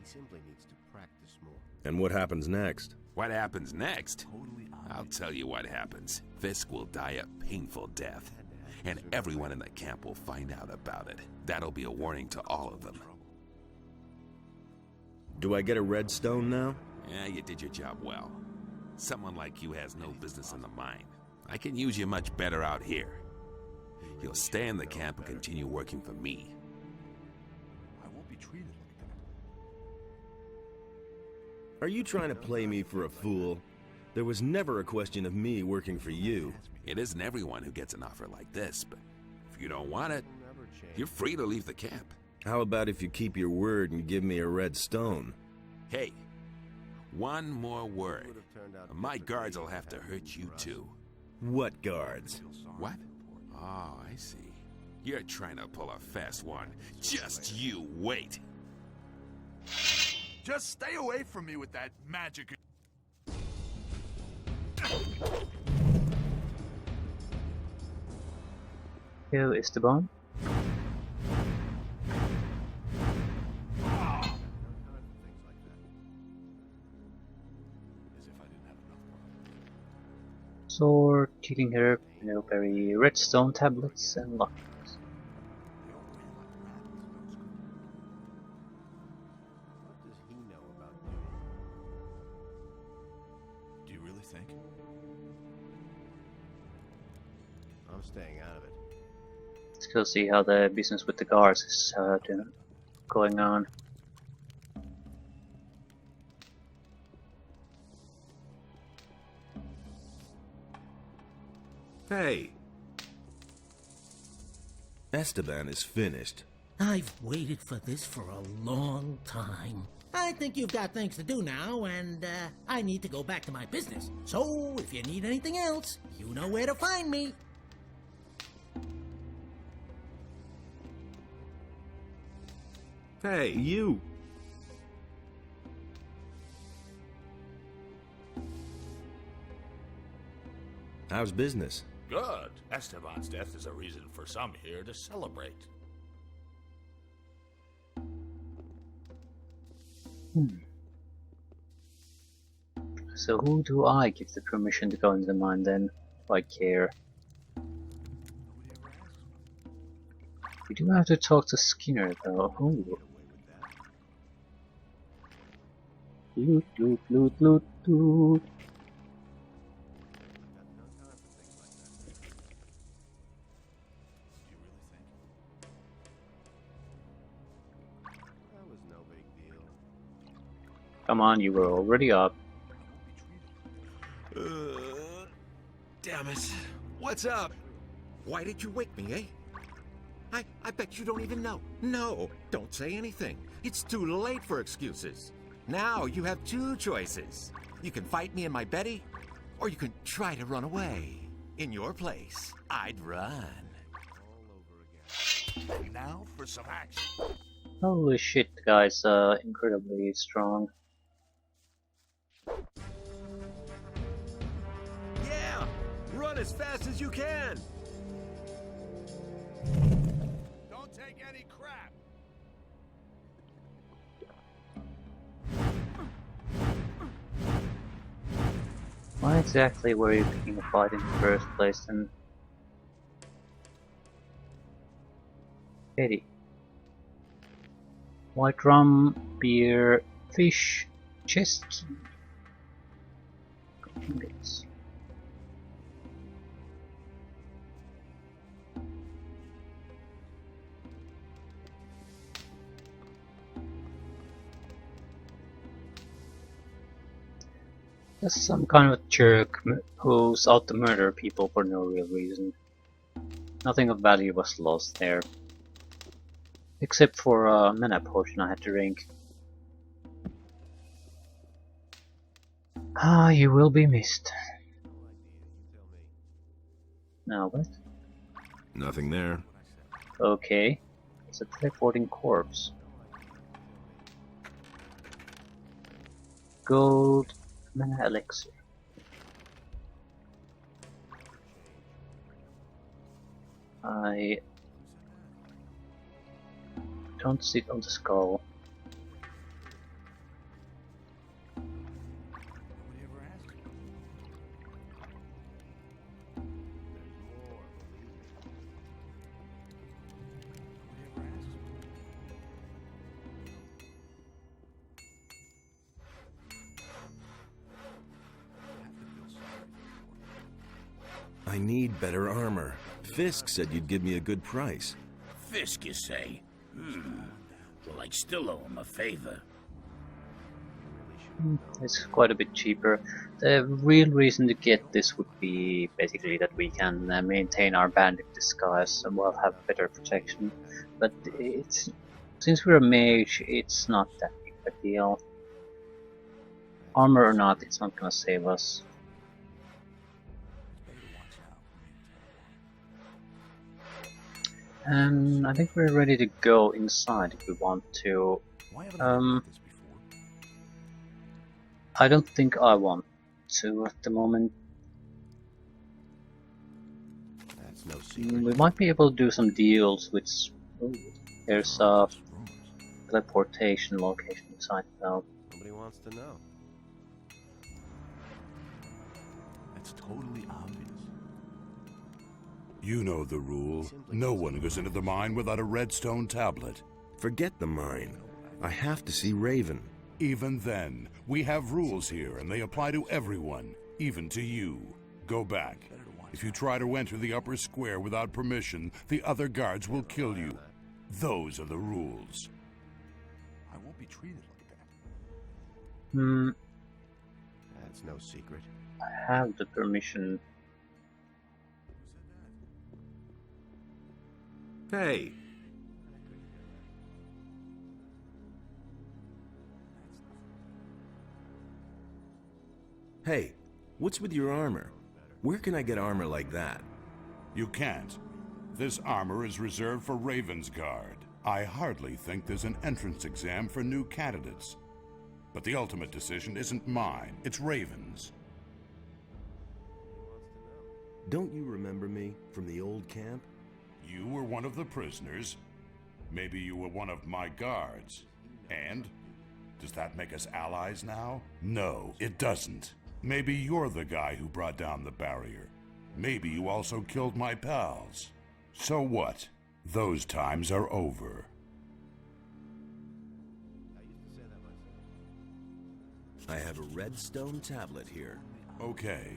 He simply needs to practice more. And what happens next? What happens next? Totally I'll tell you what happens. Fisk will die a painful death, and everyone in the camp will find out about it. That'll be a warning to all of them. Do I get a red stone now? Yeah, you did your job well. Someone like you has no business in the mine. I can use you much better out here. You'll stay in the camp and continue working for me. I won't be treated like that. Are you trying to play me for a fool? There was never a question of me working for you. It isn't everyone who gets an offer like this, but if you don't want it, you're free to leave the camp. How about if you keep your word and give me a red stone? Hey, one more word. My guards will have to hurt you too. What guards? What? Oh, I see. You're trying to pull a fast one. Just you wait. Just stay away from me with that magic. Hello, Esteban. Sword, healing herb, berry, redstone tablets, and luck. Do you really think? I'm staying out of it. Let's go see how the business with the guards is going on. Hey! Esteban is finished. I've waited for this for a long time. I think you've got things to do now, and I need to go back to my business. So, if you need anything else, you know where to find me. Hey, you! How's business? Good. Esteban's death is a reason for some here to celebrate. So who do I give the permission to go into the mine then, if I care? We do have to talk to Skinner though. Ooh. Loot, loot, loot, loot, loot. Come on, you were already up. Damn it. What's up? Why did you wake me, eh? I bet you don't even know. No, don't say anything. It's too late for excuses. Now you have two choices. You can fight me in my Betty, or you can try to run away. In your place, I'd run. And now for some action. Holy shit, the guy's incredibly strong. Yeah! Run as fast as you can! Don't take any crap. Why exactly were you picking a fight in the first place then? Eddie. White rum, beer, fish, chest. Bits. Just some kind of jerk who's out to murder people for no real reason. Nothing of value was lost there. Except for a mana potion I had to drink. Ah, you will be missed. Now what? Nothing there. Okay. It's a teleporting corpse. Gold mana elixir. I don't sit on the skull. I need better armor. Fisk said you'd give me a good price. Fisk, you say? Well, I'd still owe him a favor. It's quite a bit cheaper. The real reason to get this would be basically that we can maintain our bandit disguise and we'll have better protection. But since we're a mage, it's not that big a deal. Armor or not, it's not gonna save us. And I think we're ready to go inside if we want to. I don't think I want to at the moment. That's no secret. We might be able to do some deals with. Ooh, there's a teleportation location inside now. Nobody wants to know. That's totally obvious. You know the rule. No one goes into the mine without a redstone tablet. Forget the mine. I have to see Raven. Even then, we have rules here, and they apply to everyone, even to you. Go back. If you try to enter the upper square without permission, the other guards will kill you. Those are the rules. I won't be treated like that. That's no secret. I have the permission. Hey, Hey, what's with your armor? Where can I get armor like that? You can't. This armor is reserved for Raven's Guard. I hardly think there's an entrance exam for new candidates. But the ultimate decision isn't mine, it's Raven's. Don't you remember me from the old camp? You were one of the prisoners. Maybe you were one of my guards. And? Does that make us allies now? No, it doesn't. Maybe you're the guy who brought down the barrier. Maybe you also killed my pals. So what? Those times are over. I have a redstone tablet here. Okay.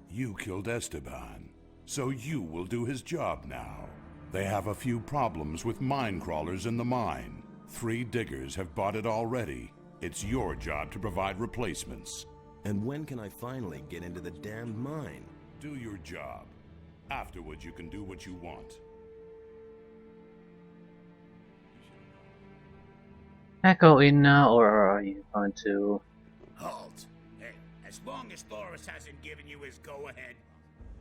You killed Esteban, so you will do his job now. They have a few problems with mine crawlers in the mine. 3 diggers have bought it already. It's your job to provide replacements. And when can I finally get into the damned mine? Do your job. Afterwards, you can do what you want. Can I go in now, or are you going to... Halt. Hey, as long as Thoris hasn't given you his go-ahead,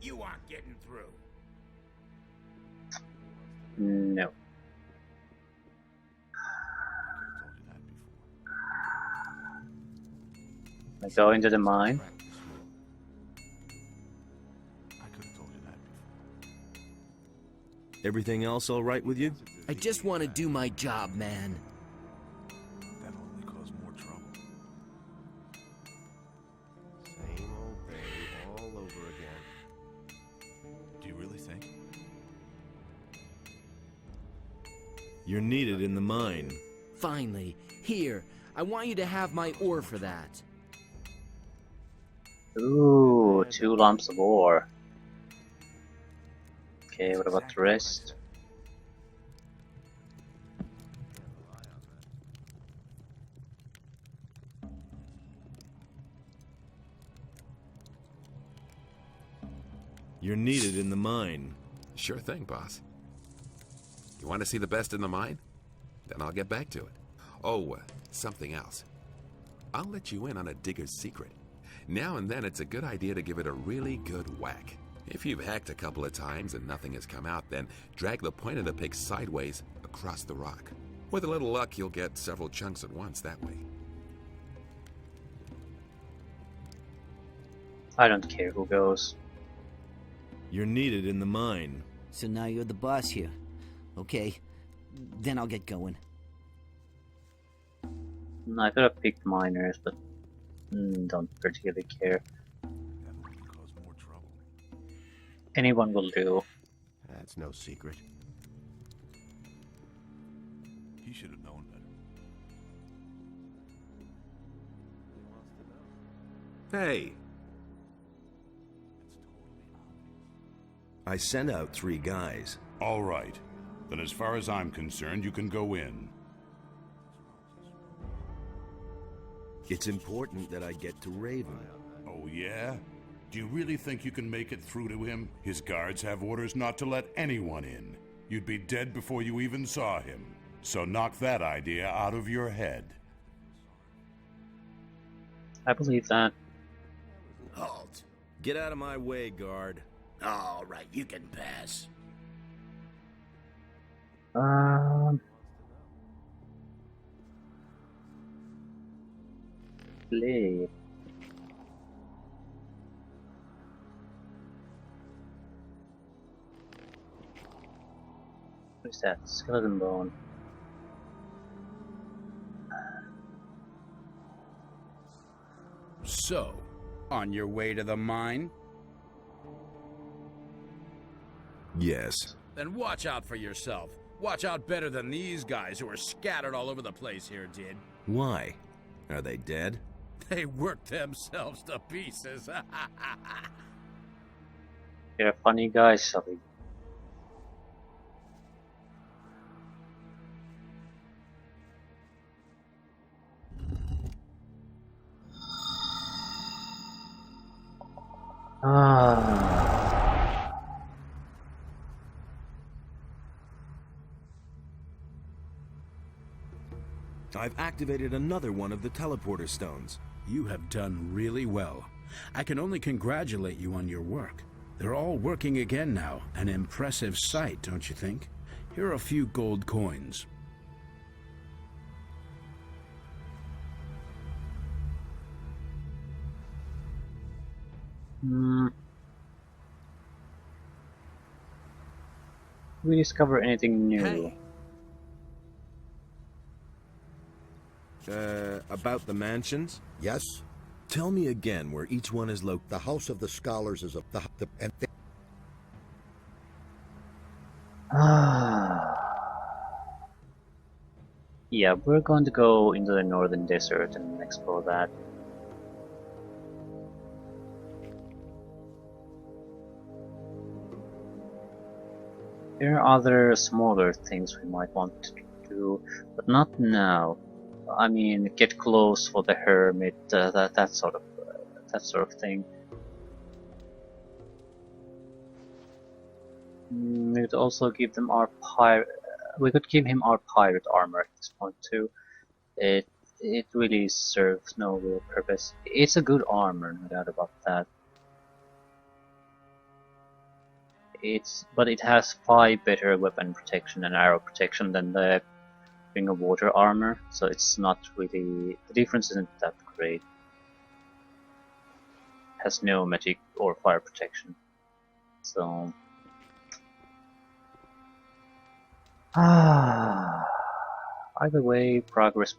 you aren't getting through. No. I go into the mine. Everything else all right with you? I just want to do my job, man. That'll only cause more trouble. Same old thing all over again. Do you really think? You're needed in the mine. Finally. Here, I want you to have my ore for that. Ooh, 2 lumps of ore. Okay, what about the rest? You're needed in the mine. Sure thing, boss. You want to see the best in the mine? Then I'll get back to it. Oh, something else. I'll let you in on a digger's secret. now and then it's a good idea to give it a really good whack. If you've hacked a couple of times and nothing has come out, then drag the point of the pick sideways across the rock. With a little luck, you'll get several chunks at once that way. I don't care who goes. You're needed in the mine. So now you're the boss here. Okay, then I'll get going. I could have picked miners, but don't particularly care. Anyone will do. That's no secret. He should have known better. Hey! I sent out 3 guys. All right. Then as far as I'm concerned, you can go in. It's important that I get to Raven. Oh, yeah? Do you really think you can make it through to him? His guards have orders not to let anyone in. You'd be dead before you even saw him. So knock that idea out of your head. I believe that. Halt. Get out of my way, guard. All right, you can pass. Play. What is that? Skeleton bone. So, on your way to the mine? Yes. Then watch out for yourself. Watch out better than these guys who are scattered all over the place here did. Why? Are they dead? They worked themselves to pieces. You're a funny guy, Sully. I've activated another one of the teleporter stones. You have done really well. I can only congratulate you on your work. They're all working again now. An impressive sight, don't you think? Here are a few gold coins. We discover anything new? Hey. About the mansions? Yes? Tell me again where each one is located. The House of the Scholars is Yeah, we're going to go into the northern desert and explore that. There are other smaller things we might want to do, but not now. I mean, get close for the hermit, that sort of thing. We could also give them our pirate. We could give him our pirate armor at this point too. It really serves no real purpose. It's a good armor, no doubt about that. But it has 5 better weapon protection and arrow protection than the Ring of Water armor, so it's not really, the difference isn't that great. It has no magic or fire protection, so either way, progress.